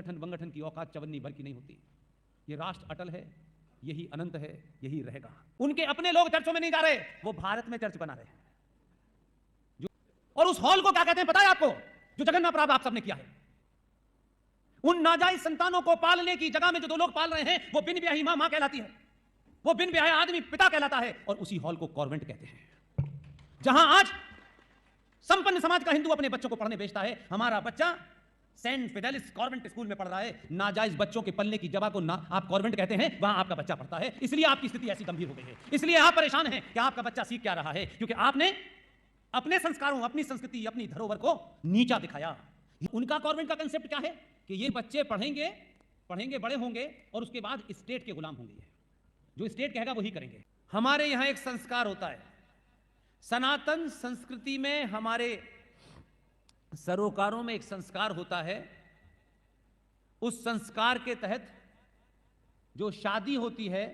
संगठन वंगठन की औकात चवन्नी भर की नहीं होती। ये राष्ट्र अटल है, यही अनंत है, यही रहेगा। उनके अपने लोग चर्चों में नहीं जा रहे, वो भारत में चर्च बना रहे हैं। और उस हॉल को क्या कहते हैं पता है आपको? जो जगन्नाथ प्राप्त आप सबने किया है। उन नाजायज संतानों को पालने की जगह में जो दो लोग पाल रहे हैं, वो बिन ब्याही मां कहलाती है, वो बिन ब्याहे आदमी पिता कहलाता है, और उसी हॉल को कॉन्वेंट कहते हैं। जहां आज संपन्न समाज का हिंदू अपने बच्चों को पढ़ने भेजता है, हमारा बच्चा सेंट फिडेलिस कॉन्वेंट स्कूल में पढ़ रहा है। नाजायज बच्चों के पलने की जगह को आप कॉन्वेंट कहते हैं, वहां आपका बच्चा पढ़ता है। इसलिए आपकी स्थिति ऐसी गंभीर हो गई है, इसलिए आप परेशान हैं कि आपका बच्चा सीख क्या रहा है, क्योंकि आपने अपने संस्कारों, अपनी संस्कृति, अपनी धरोहर को नीचा दिखाया। उनका कॉन्वेंट का कंसेप्ट क्या है कि ये बच्चे पढ़ेंगे, बड़े होंगे और उसके बाद स्टेट के गुलाम होंगे, जो स्टेट कहेगा वही करेंगे। हमारे यहां एक संस्कार होता है, सनातन संस्कृति में, हमारे सरोकारों में एक संस्कार होता है। उस संस्कार के तहत जो शादी होती है,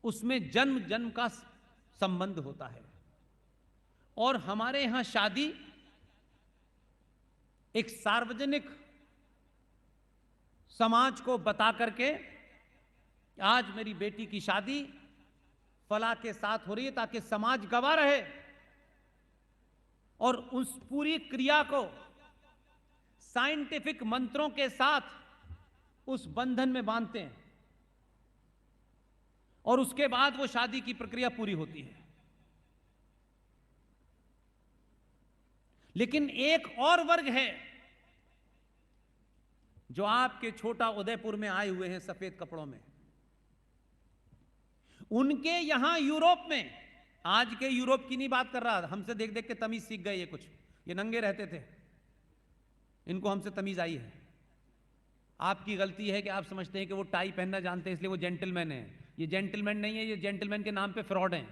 उसमें जन्म जन्म का संबंध होता है। और हमारे यहां शादी एक सार्वजनिक समाज को बता करके, आज मेरी बेटी की शादी फला के साथ हो रही है, ताकि समाज गवाह रहे, और उस पूरी क्रिया को साइंटिफिक मंत्रों के साथ उस बंधन में बांधते हैं, और उसके बाद वो शादी की प्रक्रिया पूरी होती है। लेकिन एक और वर्ग है जो आपके छोटा उदयपुर में आए हुए हैं सफेद कपड़ों में। उनके यहां यूरोप में, आज के यूरोप की नहीं बात कर रहा, हमसे देख देख के तमीज सीख गए ये कुछ, ये नंगे रहते थे, इनको हमसे तमीज आई है। आपकी गलती है कि आप समझते हैं कि वो टाई पहनना जानते हैं इसलिए वो जेंटलमैन है। ये जेंटलमैन नहीं है, ये जेंटलमैन के नाम पे फ्रॉड हैं।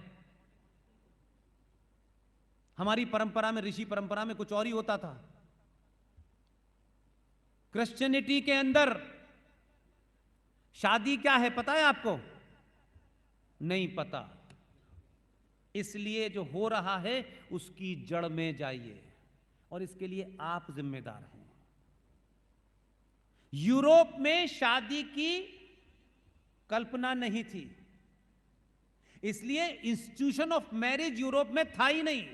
हमारी परंपरा में, ऋषि परंपरा में कुछ और ही होता था। क्रिश्चियनिटी के अंदर शादी क्या है पता है आपको? नहीं पता। इसलिए जो हो रहा है उसकी जड़ में जाइए, और इसके लिए आप जिम्मेदार हैं। यूरोप में शादी की कल्पना नहीं थी, इसलिए इंस्टीट्यूशन ऑफ मैरिज यूरोप में था ही नहीं।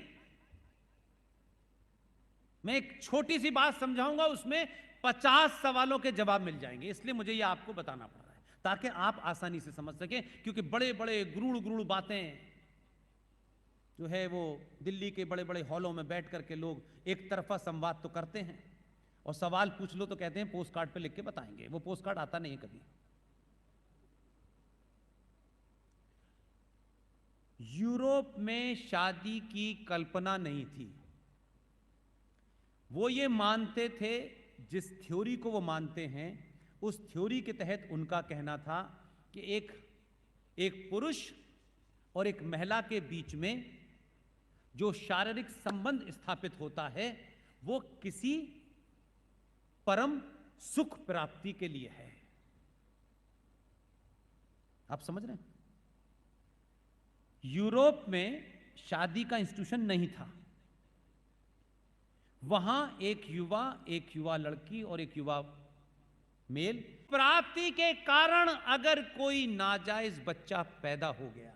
मैं एक छोटी सी बात समझाऊंगा, उसमें 50 सवालों के जवाब मिल जाएंगे, इसलिए मुझे यह आपको बताना पड़ रहा है ताकि आप आसानी से समझ सकें। क्योंकि बड़े बड़े गुरुड़ गुरुड़ बातें जो है वो दिल्ली के बड़े बड़े हॉलों में बैठ करके लोग एक तरफा संवाद तो करते हैं, और सवाल पूछ लो तो कहते हैं पोस्ट कार्ड पे लिख के बताएंगे। वो पोस्ट कार्ड आता नहीं है कभी। यूरोप में शादी की कल्पना नहीं थी। वो ये मानते थे, जिस थ्योरी को वो मानते हैं, उस थ्योरी के तहत उनका कहना था कि एक पुरुष और एक महिला के बीच में जो शारीरिक संबंध स्थापित होता है, वो किसी परम सुख प्राप्ति के लिए है। आप समझ रहे हैं? यूरोप में शादी का इंस्टीट्यूशन नहीं था। वहां एक युवा लड़की और एक युवा मेल, प्राप्ति के कारण अगर कोई नाजायज बच्चा पैदा हो गया,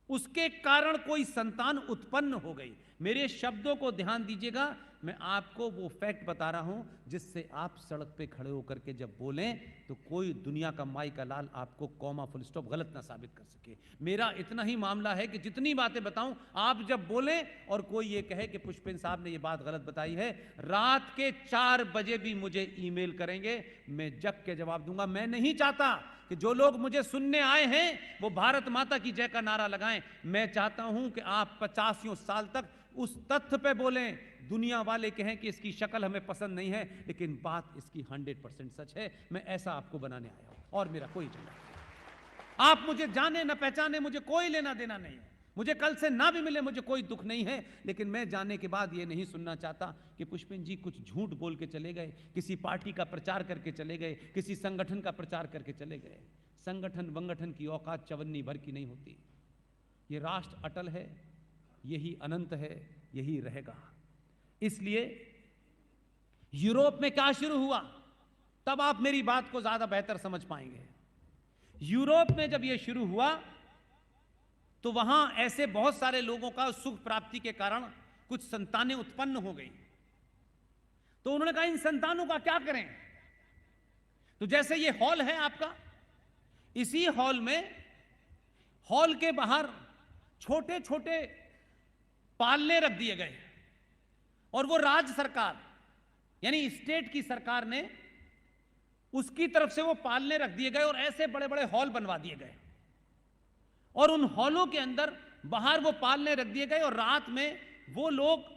उसके कारण कोई संतान उत्पन्न हो गई, मेरे शब्दों को ध्यान दीजिएगा, मैं आपको वो फैक्ट बता रहा हूं जिससे आप सड़क पे खड़े होकर के जब बोलें तो कोई दुनिया का माई का लाल आपको कॉमा फुल स्टॉप गलत ना साबित कर सके। मेरा इतना ही मामला है कि जितनी बातें बताऊं, आप जब बोलें और कोई ये कहे कि पुष्पेंद्र साहब ने ये बात गलत बताई है, रात के 4 बजे भी मुझे ईमेल करेंगे, मैं जग के जवाब दूंगा। मैं नहीं चाहता कि जो लोग मुझे सुनने आए हैं वो भारत माता की जय का नारा लगाएं। मैं चाहता हूं कि आप 85 साल तक उस तथ्य पे बोलें, दुनिया वाले कहें कि इसकी शक्ल हमें पसंद नहीं है, लेकिन बात इसकी 100% सच है। मैं ऐसा आपको बनाने आया हूं, और मेरा कोई एजेंडा नहीं। आप मुझे जाने न पहचाने, मुझे कोई लेना देना नहीं है, मुझे कल से ना भी मिले मुझे कोई दुख नहीं है, लेकिन मैं जाने के बाद ये नहीं सुनना चाहता कि पुष्पेंद्र जी कुछ झूठ बोल के चले गए, किसी पार्टी का प्रचार करके चले गए, किसी संगठन का प्रचार करके चले गए। संगठन वंगठन की औकात चवन्नी भर की नहीं होती। ये राष्ट्र अटल है, यही अनंत है, यही रहेगा। इसलिए यूरोप में क्या शुरू हुआ, तब आप मेरी बात को ज्यादा बेहतर समझ पाएंगे। यूरोप में जब यह शुरू हुआ तो वहां ऐसे बहुत सारे लोगों का सुख प्राप्ति के कारण कुछ संतानें उत्पन्न हो गई। तो उन्होंने कहा इन संतानों का क्या करें। तो जैसे ये हॉल है आपका, इसी हॉल में, हॉल के बाहर छोटे छोटे पालने रख दिए गए और वो राज्य सरकार यानी स्टेट की सरकार ने उसकी तरफ से वो पालने रख दिए गए और ऐसे बड़े बड़े हॉल बनवा दिए गए और उन हॉलों के अंदर बाहर वो पालने रख दिए गए और रात में वो लोग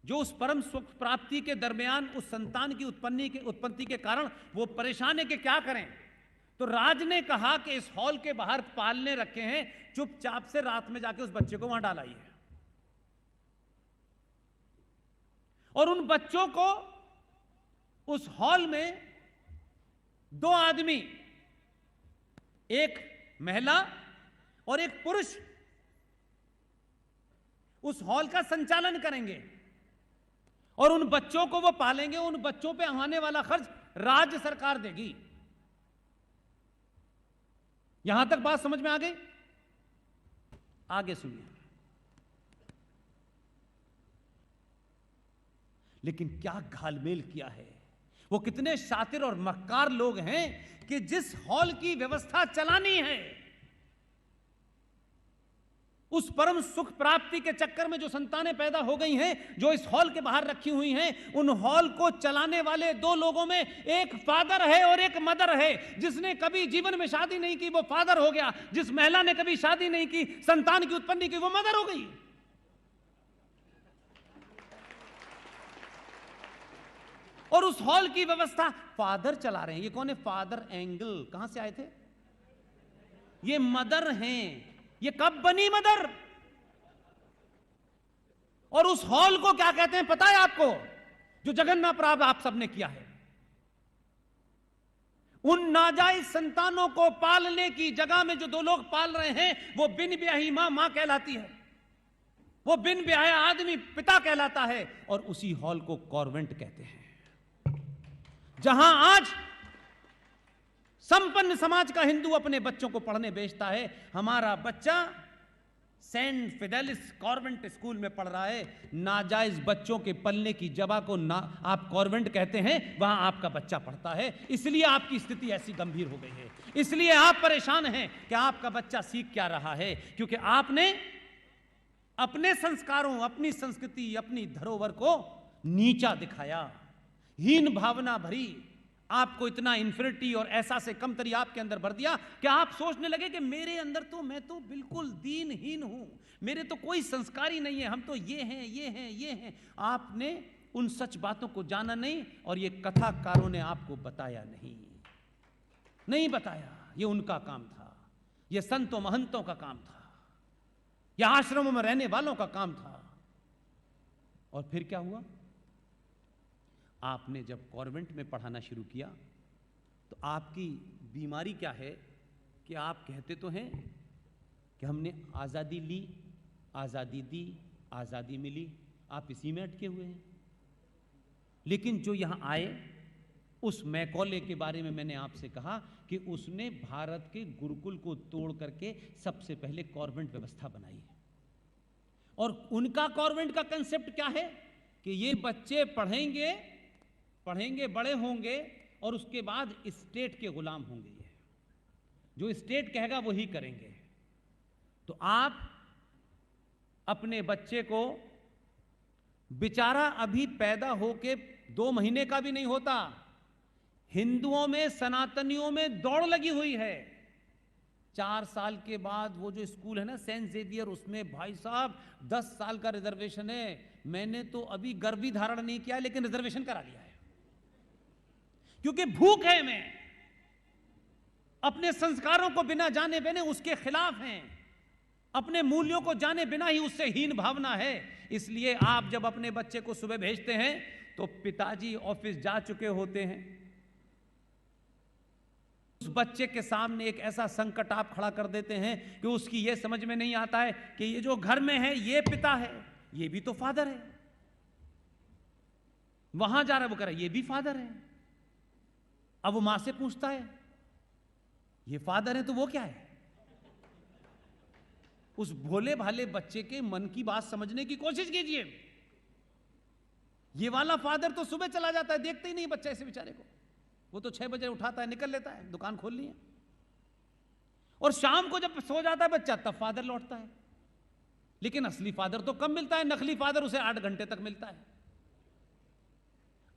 जो उस परम सुख प्राप्ति के दरमियान उस संतान की उत्पत्ति के कारण वो परेशान है कि क्या करें। तो राज ने कहा कि इस हॉल के बाहर पालने रखे हैं, चुपचाप से रात में जाके उस बच्चे को वहां डालाइए और उन बच्चों को उस हॉल में 2 आदमी, एक महिला और एक पुरुष, उस हॉल का संचालन करेंगे और उन बच्चों को वो पालेंगे। उन बच्चों पे आने वाला खर्च राज्य सरकार देगी। यहां तक बात समझ में आ गई? आगे सुनिए। लेकिन क्या घालमेल किया है, वो कितने शातिर और मक्कार लोग हैं कि जिस हॉल की व्यवस्था चलानी है, उस परम सुख प्राप्ति के चक्कर में जो संतानें पैदा हो गई हैं, जो इस हॉल के बाहर रखी हुई हैं, उन हॉल को चलाने वाले 2 लोगों में एक फादर है और एक मदर है। जिसने कभी जीवन में शादी नहीं की वो फादर हो गया, जिस महिला ने कभी शादी नहीं की, संतान की उत्पत्ति की, वो मदर हो गई। और उस हॉल की व्यवस्था फादर चला रहे हैं। ये कौन है? फादर एंगल कहां से आए थे? ये मदर हैं। ये कब बनी मदर? और उस हॉल को क्या कहते हैं पता है आपको? जो जगन्नाथ प्राप्त आप सबने किया है। उन नाजायज संतानों को पालने की जगह में जो 2 लोग पाल रहे हैं, वो बिन ब्याही मां कहलाती है, वो बिन ब्याया आदमी पिता कहलाता है। और उसी हॉल को कॉन्वेंट कहते हैं, जहां आज संपन्न समाज का हिंदू अपने बच्चों को पढ़ने भेजता है। हमारा बच्चा सेंट फिडेलिस कॉन्वेंट स्कूल में पढ़ रहा है। नाजायज बच्चों के पलने की जगह को आप कॉन्वेंट कहते हैं, वहां आपका बच्चा पढ़ता है। इसलिए आपकी स्थिति ऐसी गंभीर हो गई है, इसलिए आप परेशान हैं कि आपका बच्चा सीख क्या रहा है, क्योंकि आपने अपने संस्कारों, अपनी संस्कृति, अपनी धरोहर को नीचा दिखाया, हीन भावना भरी, आपको इतना इन्फिनिटी और ऐसा से कमतरी आपके अंदर भर दिया कि आप सोचने लगे कि मेरे अंदर तो, मैं तो बिल्कुल दीनहीन हूं, मेरे तो कोई संस्कार ही नहीं है, हम तो ये हैं, ये हैं, ये हैं। आपने उन सच बातों को जाना नहीं और ये कथाकारों ने आपको बताया नहीं बताया। ये उनका काम था, ये संतों महंतों का काम था, ये आश्रमों में रहने वालों का काम था। और फिर क्या हुआ? आपने जब कॉन्वेंट में पढ़ाना शुरू किया तो आपकी बीमारी क्या है कि आप कहते तो हैं कि हमने आज़ादी ली, आज़ादी दी, आज़ादी मिली, आप इसी में अटके हुए हैं। लेकिन जो यहाँ आए, उस मैकॉले के बारे में मैंने आपसे कहा कि उसने भारत के गुरुकुल को तोड़ करके सबसे पहले कॉन्वेंट व्यवस्था बनाई। और उनका कॉन्वेंट का कंसेप्ट क्या है कि ये बच्चे पढ़ेंगे, बड़े होंगे और उसके बाद स्टेट के गुलाम होंगे। ये जो स्टेट कहेगा वही करेंगे। तो आप अपने बच्चे को, बेचारा अभी पैदा होके 2 महीने का भी नहीं होता, हिंदुओं में, सनातनियों में दौड़ लगी हुई है। 4 साल के बाद वो जो स्कूल है ना सेंट जेवियर, उसमें भाई साहब 10 साल का रिजर्वेशन है। मैंने तो अभी गर्भ भी धारण नहीं किया लेकिन रिजर्वेशन करा लिया है, क्योंकि भूख है। मैं अपने संस्कारों को बिना जाने बिना उसके खिलाफ हैं, अपने मूल्यों को जाने बिना ही उससे हीन भावना है। इसलिए आप जब अपने बच्चे को सुबह भेजते हैं तो पिताजी ऑफिस जा चुके होते हैं, उस बच्चे के सामने एक ऐसा संकट आप खड़ा कर देते हैं कि उसकी यह समझ में नहीं आता है कि ये जो घर में है ये पिता है, ये भी तो फादर है। वहां जा रहा है, वो कह रहा है ये भी फादर है। अब वो मां से पूछता है ये फादर है तो वो क्या है? उस भोले भाले बच्चे के मन की बात समझने की कोशिश कीजिए। ये वाला फादर तो सुबह चला जाता है, देखते ही नहीं बच्चा इसे बेचारे को। वो तो 6 बजे उठाता है, निकल लेता है, दुकान खोलनी है। और शाम को जब सो जाता है बच्चा तब फादर लौटता है। लेकिन असली फादर तो कम मिलता है, नकली फादर उसे 8 घंटे तक मिलता है।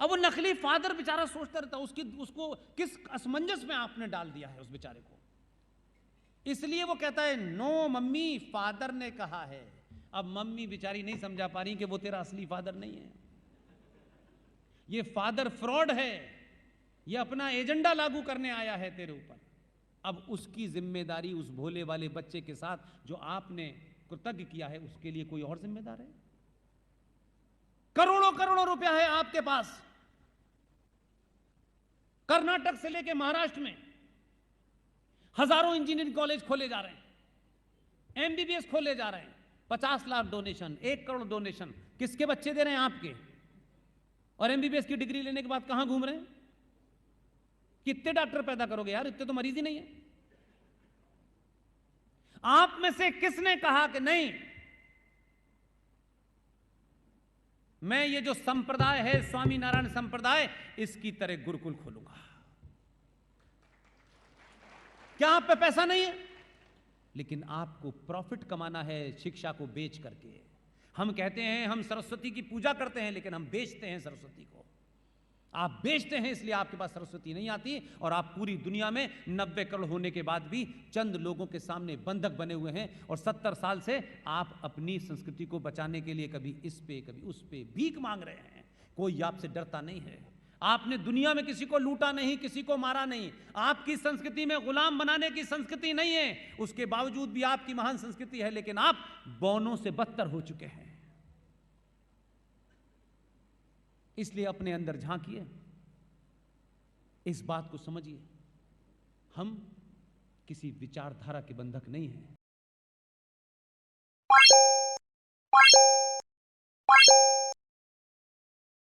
अब वो नकली फादर बेचारा सोचता रहता है उसको किस असमंजस में आपने डाल दिया है उस बेचारे को। इसलिए वो कहता है नो मम्मी, फादर ने कहा है। अब मम्मी बेचारी नहीं समझा पा रही कि वो तेरा असली फादर नहीं है, ये फादर फ्रॉड है, ये अपना एजेंडा लागू करने आया है तेरे ऊपर। अब उसकी जिम्मेदारी उस भोले वाले बच्चे के साथ जो आपने कृतज्ञ किया है उसके लिए कोई और जिम्मेदार है? करोड़ों करोड़ों रुपया है आपके पास, कर्नाटक से लेकर महाराष्ट्र में हजारों इंजीनियरिंग कॉलेज खोले जा रहे हैं, एमबीबीएस खोले जा रहे हैं, 50 लाख डोनेशन, 1 करोड़ डोनेशन किसके बच्चे दे रहे हैं? आपके। और एमबीबीएस की डिग्री लेने के बाद कहां घूम रहे हैं? कितने डॉक्टर पैदा करोगे यार, इतने तो मरीज ही नहीं है। आप में से किसने कहा कि नहीं मैं ये जो संप्रदाय है स्वामी नारायण संप्रदाय, इसकी तरह गुरुकुल खोलूंगा? क्या आप पे पैसा नहीं है? लेकिन आपको प्रॉफिट कमाना है शिक्षा को बेच करके। हम कहते हैं हम सरस्वती की पूजा करते हैं, लेकिन हम बेचते हैं सरस्वती को। आप बेचते हैं, इसलिए आपके पास सरस्वती नहीं आती, और आप पूरी दुनिया में 90 करोड़ होने के बाद भी चंद लोगों के सामने बंधक बने हुए हैं। और 70 साल से आप अपनी संस्कृति को बचाने के लिए कभी इस पे कभी उस पे भीख मांग रहे हैं। कोई आपसे डरता नहीं है। आपने दुनिया में किसी को लूटा नहीं, किसी को मारा नहीं। आपकी संस्कृति में गुलाम बनाने की संस्कृति नहीं है, उसके बावजूद भी आपकी महान संस्कृति है, लेकिन आप बौनों से बदतर हो चुके हैं। इसलिए अपने अंदर झांकिए, इस बात को समझिए, हम किसी विचारधारा के बंधक नहीं हैं।